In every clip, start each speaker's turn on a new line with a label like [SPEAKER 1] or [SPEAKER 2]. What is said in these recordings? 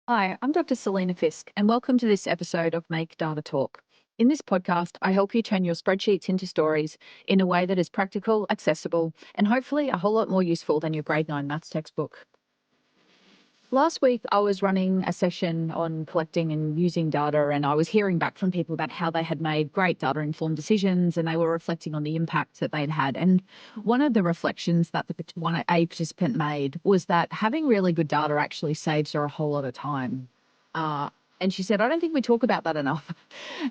[SPEAKER 1] Hi, I'm Dr. Selena Fisk, and welcome to this episode of Make Data Talk. In this podcast, I help you turn your spreadsheets into stories in a way that is practical, accessible, and hopefully a whole lot more useful than your grade 9 maths textbook. Last week, I was running a session on collecting and using data, and I was hearing back from people about how they had made great data informed decisions and they were reflecting on the impact that they'd had. And one of the reflections that a participant made was that having really good data actually saves her a whole lot of time. Uh, and she said, I don't think we talk about that enough.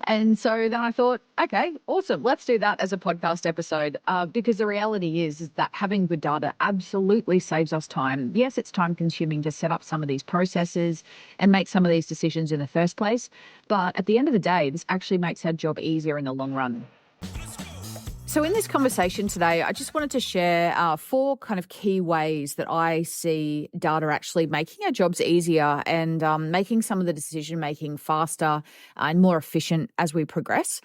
[SPEAKER 1] And so then I thought, okay, awesome. Let's do that as a podcast episode because the reality is that having good data absolutely saves us time. Yes, it's time consuming to set up some of these processes and make some of these decisions in the first place. But at the end of the day, this actually makes our job easier in the long run. So in this conversation today, I just wanted to share four kind of key ways that I see data actually making our jobs easier and making some of the decision-making faster and more efficient as we progress.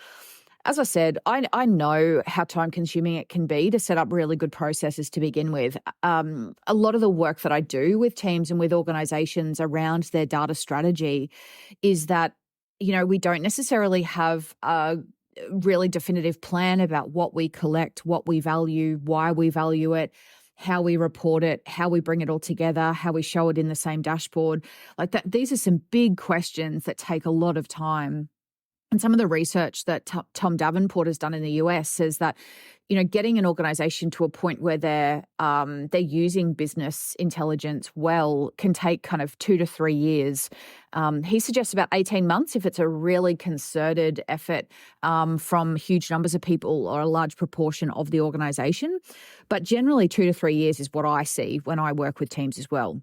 [SPEAKER 1] As I said, I know how time-consuming it can be to set up really good processes to begin with. A lot of the work that I do with teams and with organizations around their data strategy is that, we don't necessarily have a really definitive plan about what we collect, what we value, why we value it, how we report it, how we bring it all together, how we show it in the same dashboard. Like that, these are some big questions that take a lot of time. And some of the research that Tom Davenport has done in the US says that, getting an organization to a point where they're using business intelligence well can take kind of 2 to 3 years. He suggests about 18 months if it's a really concerted effort from huge numbers of people or a large proportion of the organization. But generally 2 to 3 years is what I see when I work with teams as well.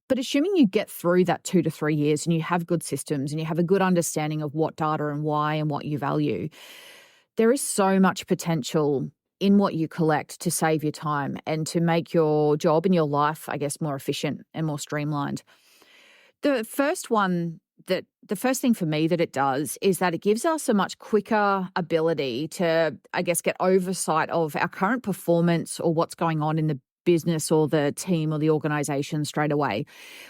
[SPEAKER 1] But assuming you get through that 2 to 3 years and you have good systems and you have a good understanding of what data and why and what you value, there is so much potential in what you collect to save your time and to make your job and your life, I guess, more efficient and more streamlined. The first thing for me that it does is that it gives us a much quicker ability to, I guess, get oversight of our current performance or what's going on in the business or the team or the organization straight away.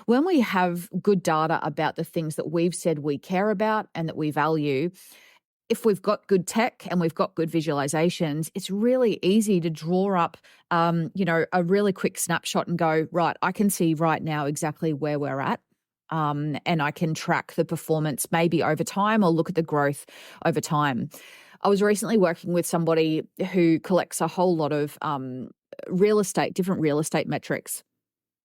[SPEAKER 1] When we have good data about the things that we've said we care about and that we value, if we've got good tech and we've got good visualizations, it's really easy to draw up, a really quick snapshot and go, right, I can see right now exactly where we're at. And I can track the performance maybe over time or look at the growth over time. I was recently working with somebody who collects a whole lot of different real estate metrics.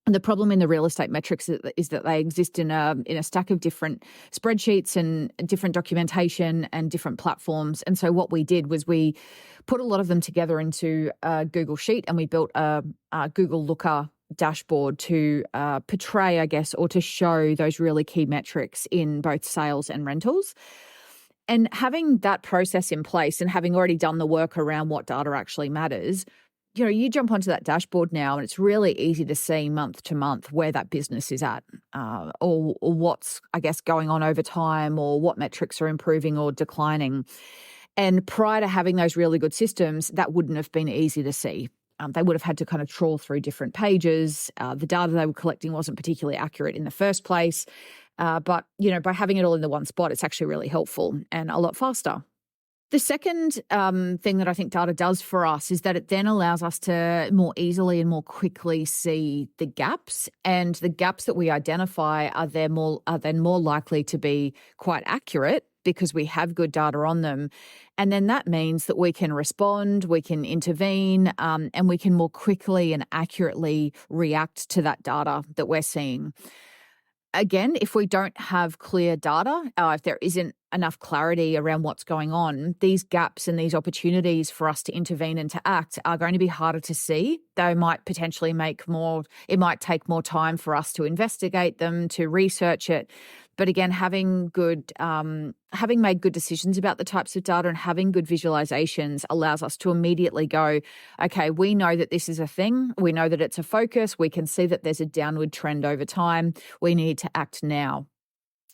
[SPEAKER 1] And the problem in the real estate metrics is that they exist in a stack of different spreadsheets and different documentation and different platforms. And so what we did was we put a lot of them together into a Google Sheet and we built a Google Looker dashboard to portray, I guess, or to show those really key metrics in both sales and rentals. And having that process in place and having already done the work around what data actually matters, you jump onto that dashboard now and it's really easy to see month to month where that business is at or what's, I guess, going on over time or what metrics are improving or declining. And prior to having those really good systems, that wouldn't have been easy to see. They would have had to kind of trawl through different pages. The data they were collecting wasn't particularly accurate in the first place. But, by having it all in the one spot, it's actually really helpful and a lot faster. The second thing that I think data does for us is that it then allows us to more easily and more quickly see the gaps, and the gaps that we identify are then more likely to be quite accurate because we have good data on them. And then that means that we can respond, we can intervene, and we can more quickly and accurately react to that data that we're seeing. Again, if we don't have clear data, if there isn't enough clarity around what's going on, these gaps and these opportunities for us to intervene and to act are going to be harder to see. They might potentially it might take more time for us to investigate them, to research it. But again, having made good decisions about the types of data and having good visualizations allows us to immediately go, okay, we know that this is a thing. We know that it's a focus. We can see that there's a downward trend over time. We need to act now.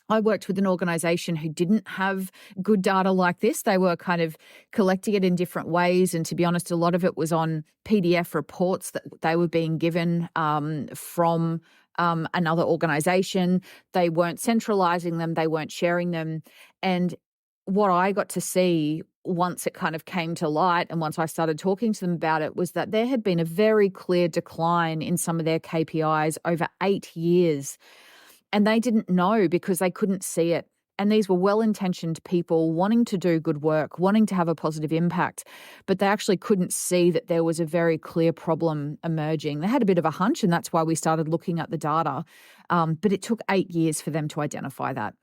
[SPEAKER 1] I worked with an organization who didn't have good data like this. They were kind of collecting it in different ways. And to be honest, a lot of it was on PDF reports that they were being given from another organization. They weren't centralizing them. They weren't sharing them. And what I got to see once it kind of came to light and once I started talking to them about it was that there had been a very clear decline in some of their KPIs over 8 years. And they didn't know because they couldn't see it. And these were well-intentioned people wanting to do good work, wanting to have a positive impact, but they actually couldn't see that there was a very clear problem emerging. They had a bit of a hunch, and that's why we started looking at the data. But it took 8 years for them to identify that.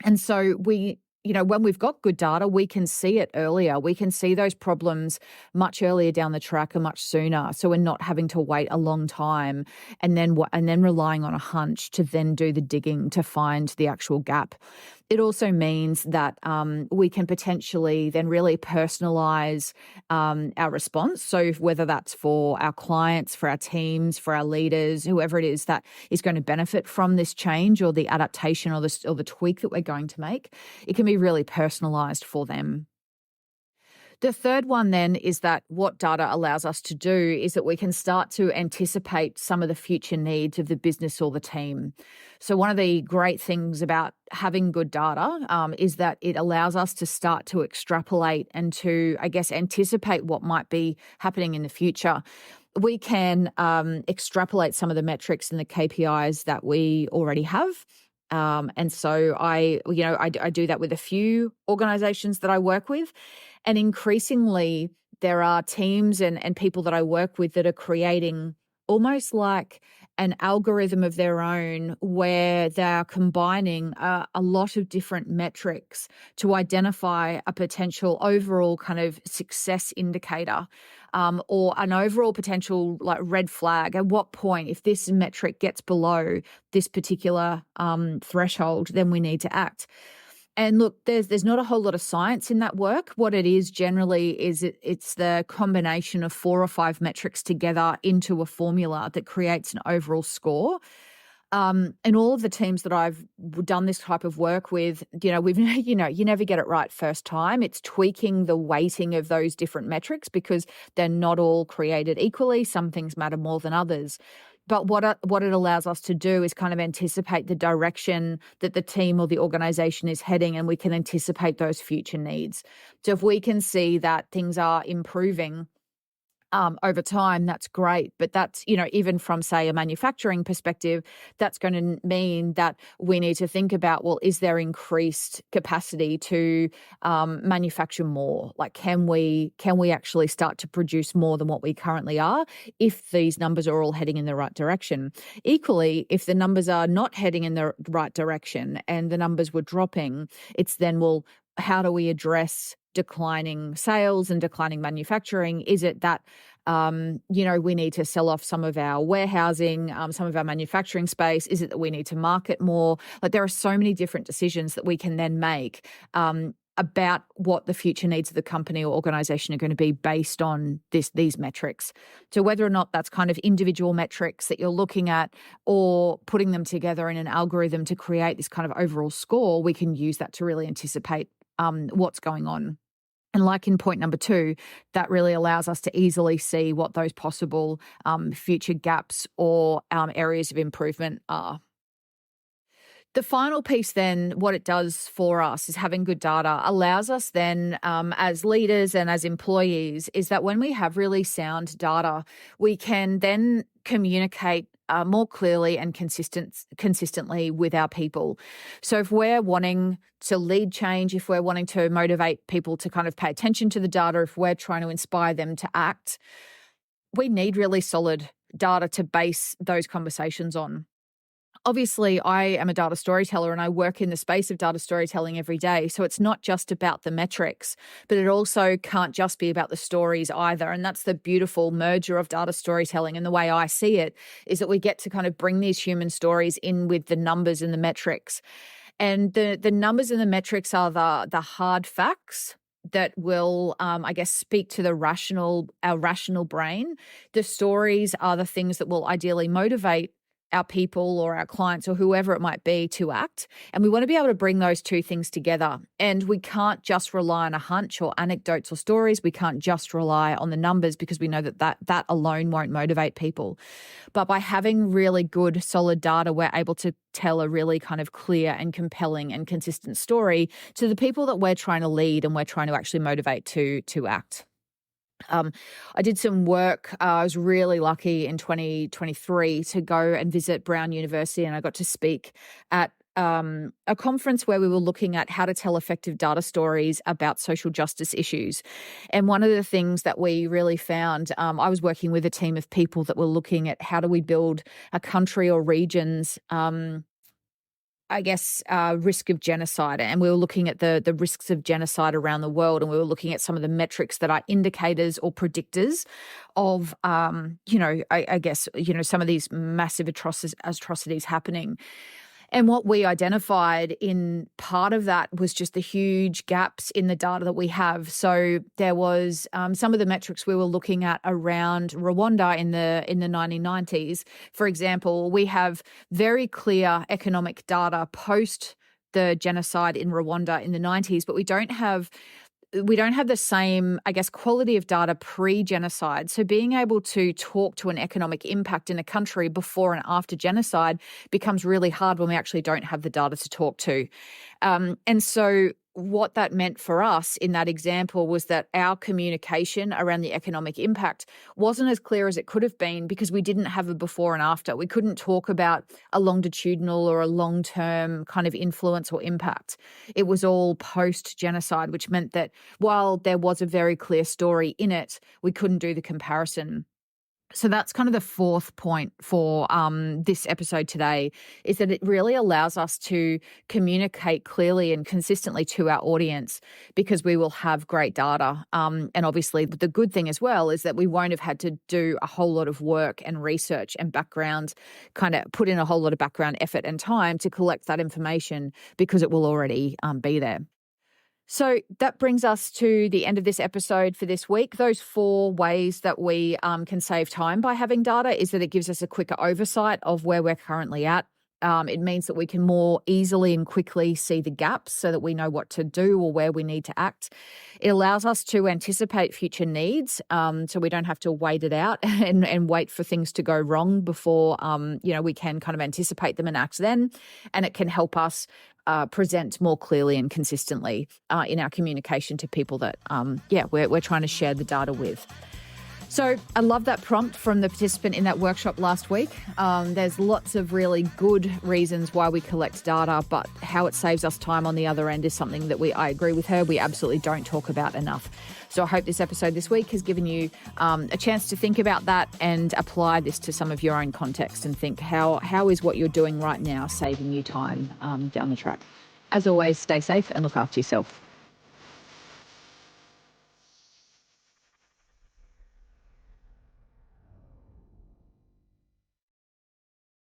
[SPEAKER 1] And so when we've got good data, we can see it earlier. We can see those problems much earlier down the track and much sooner. So we're not having to wait a long time and then relying on a hunch to then do the digging to find the actual gap. It also means that we can potentially then really personalize our response. So whether that's for our clients, for our teams, for our leaders, whoever it is that is going to benefit from this change or the adaptation or the tweak that we're going to make, it can be really personalized for them. The third one then is that what data allows us to do is that we can start to anticipate some of the future needs of the business or the team. So one of the great things about having good data is that it allows us to start to extrapolate and to, I guess, anticipate what might be happening in the future. We can extrapolate some of the metrics and the KPIs that we already have. And so I do that with a few organizations that I work with. And increasingly, there are teams and people that I work with that are creating almost like an algorithm of their own where they are combining a lot of different metrics to identify a potential overall kind of success indicator or an overall potential like red flag. At what point, if this metric gets below this particular threshold, then we need to act. And look, there's not a whole lot of science in that work. What it is generally is it's the combination of 4 or 5 metrics together into a formula that creates an overall score. And all of the teams that I've done this type of work with, you never get it right first time. It's tweaking the weighting of those different metrics because they're not all created equally. Some things matter more than others. But what it allows us to do is kind of anticipate the direction that the team or the organization is heading, and we can anticipate those future needs. So if we can see that things are improving over time, that's great. But that's, even from, say, a manufacturing perspective, that's going to mean that we need to think about, well, is there increased capacity to manufacture more? Like, can we actually start to produce more than what we currently are if these numbers are all heading in the right direction? Equally, if the numbers are not heading in the right direction and the numbers were dropping, it's then, well, how do we address declining sales and declining manufacturing? Is it that, we need to sell off some of our warehousing, some of our manufacturing space? Is it that we need to market more? Like, there are so many different decisions that we can then make about what the future needs of the company or organization are going to be based on these metrics. So whether or not that's kind of individual metrics that you're looking at or putting them together in an algorithm to create this kind of overall score, we can use that to really anticipate what's going on. And like in point number 2, that really allows us to easily see what those possible future gaps or areas of improvement are. The final piece then, what it does for us is having good data allows us then as leaders and as employees is that when we have really sound data, we can then communicate more clearly and consistently with our people. So if we're wanting to lead change, if we're wanting to motivate people to kind of pay attention to the data, if we're trying to inspire them to act, we need really solid data to base those conversations on. Obviously, I am a data storyteller and I work in the space of data storytelling every day. So it's not just about the metrics, but it also can't just be about the stories either. And that's the beautiful merger of data storytelling. And the way I see it is that we get to kind of bring these human stories in with the numbers and the metrics. And the numbers and the metrics are the hard facts that will, speak to our rational brain. The stories are the things that will ideally motivate
[SPEAKER 2] our people or our clients or whoever it might be to act. And we want to be able to bring those two things together. And we can't just rely on a hunch or anecdotes or stories. We can't just rely on the numbers, because we know that alone won't motivate people. But by having really good, solid data, we're able to tell a really kind of clear and compelling and consistent story to the people that we're trying to lead and we're trying to actually motivate to act. I did some work. I was really lucky in 2023 to go and visit Brown University, and I got to speak at a conference where we were looking at how to tell effective data stories about social justice issues. And one of the things that we really found, I was working with a team of people that were looking at how do we build a country or region's risk of genocide. And we were looking at the risks of genocide around the world. And we were looking at some of the metrics that are indicators or predictors of, some of these massive atrocities happening. And what we identified in part of that was just the huge gaps in the data that we have. So there was some of the metrics we were looking at around Rwanda in the 1990s. For example, we have very clear economic data post the genocide in Rwanda in the 90s, but we don't have the same, quality of data pre-genocide. So being able to talk to an economic impact in a country before and after genocide becomes really hard when we actually don't have the data to talk to. And so what that meant for us in that example was that our communication around the economic impact wasn't as clear as it could have been, because we didn't have a before and after. We couldn't talk about a longitudinal or a long-term kind of influence or impact. It was all post-genocide, which meant that while there was a very clear story in it, we couldn't do the comparison. So that's kind of the fourth point for this episode today, is that it really allows us to communicate clearly and consistently to our audience, because we will have great data. And obviously the good thing as well is that we won't have had to do a whole lot of work and research and background, kind of put in a whole lot of background effort and time to collect that information, because it will already be there. So that brings us to the end of this episode for this week. Those 4 ways that we can save time by having data is that it gives us a quicker oversight of where we're currently at. It means that we can more easily and quickly see the gaps so that we know what to do or where we need to act. It allows us to anticipate future needs, so we don't have to wait it out and wait for things to go wrong before we can kind of anticipate them and act then. And it can help us present more clearly and consistently in our communication to people that we're trying to share the data with. So I love that prompt from the participant in that workshop last week. There's lots of really good reasons why we collect data, but how it saves us time on the other end is something that I agree with her, we absolutely don't talk about enough. So I hope this episode this week has given you a chance to think about that and apply this to some of your own context and think how is what you're doing right now saving you time down the track. As always, stay safe and look after yourself.